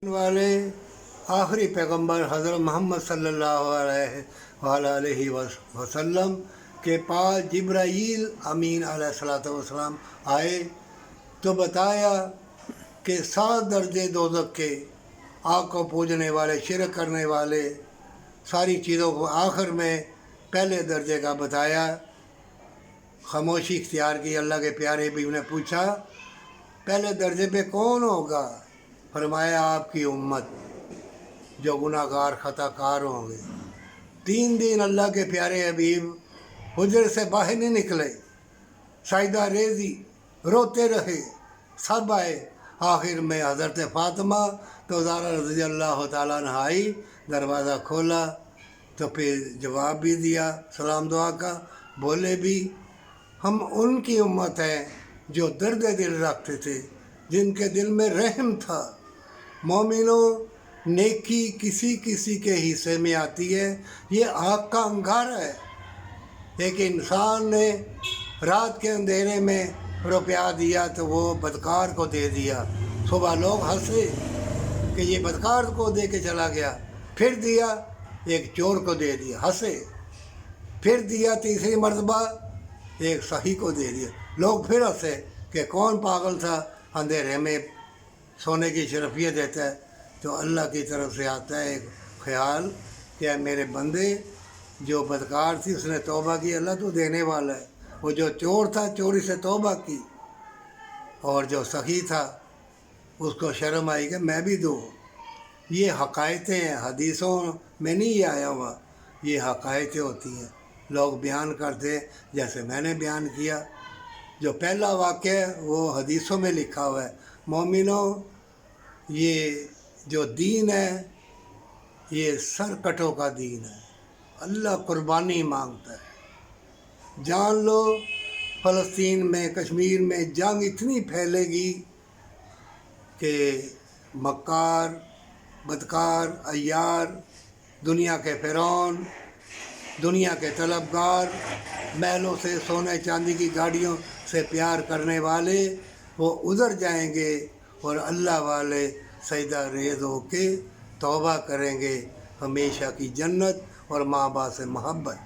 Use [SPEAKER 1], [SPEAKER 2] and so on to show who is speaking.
[SPEAKER 1] वाले आखिरी पैगंबर हज़रत मोहम्मद सल्लल्लाहु अलैहि वसल्लम के पास जिब्राईल अमीन अलैहिस्सलाम आए तो बताया कि 7 दर्जे दोज़ख के, आग को पूजने वाले, शिरक करने वाले, सारी चीज़ों को आखिर में पहले दर्जे का बताया। खामोशी इख्तियार की। अल्लाह के प्यारे भी उन्हें पूछा पहले दर्जे पे कौन होगा? फरमाया आपकी उम्मत जो गुनाहगार खताकार होंगे। 3 दिन अल्लाह के प्यारे हबीब हुजर से बाहर नहीं निकले, साइदा रेजी रोते रहे, सब आए। आखिर में हज़रत फ़ातिमा तो ज़ारा रज़ी अल्लाह तआला अन्हा आई, दरवाज़ा खोला तो फिर जवाब भी दिया सलाम दुआ का। बोले भी हम उनकी उम्मत हैं जो दर्द दिल रखते थे, जिनके दिल में रहम था। मोमिनों, नेकी किसी किसी के हिस्से में आती है, ये आग का अंगारा है। एक इंसान ने रात के अंधेरे में रुपया दिया तो वो बदकार को दे दिया। सुबह लोग हंसे कि ये बदकार को दे के चला गया। फिर दिया, एक चोर को दे दिया, हंसे। फिर दिया तीसरी मर्तबा, एक सही को दे दिया। लोग फिर हंसे कि कौन पागल था अंधेरे में सोने की शरफियत देता है। तो अल्लाह की तरफ से आता है एक ख्याल कि मेरे बंदे, जो बदकार थी उसने तौबा की, अल्लाह तो देने वाला है। वो जो चोर था चोरी से तौबा की, और जो सखी था उसको शर्म आई कि मैं भी दूँ। ये हकायतें हैं, हदीसों में नहीं ये आया हुआ, ये हकायतें होती हैं। लोग बयान करते जैसे मैंने बयान किया। जो पहला वाक़या है वो हदीसों में लिखा हुआ है। मोमिनों, ये जो दीन है ये सरकटों का दीन है। अल्लाह कुर्बानी मांगता है। जान लो फ़लस्तीन में, कश्मीर में जंग इतनी फैलेगी कि मक्कार, बदकार, अय्यार, दुनिया के फ़िरौन, दुनिया के तलबगार, महलों से, सोने चांदी की गाड़ियों से प्यार करने वाले वो उधर जाएंगे और अल्लाह वाले सजदा रेज़ होके तौबा करेंगे। हमेशा की जन्नत और माँ बाप से मोहब्बत।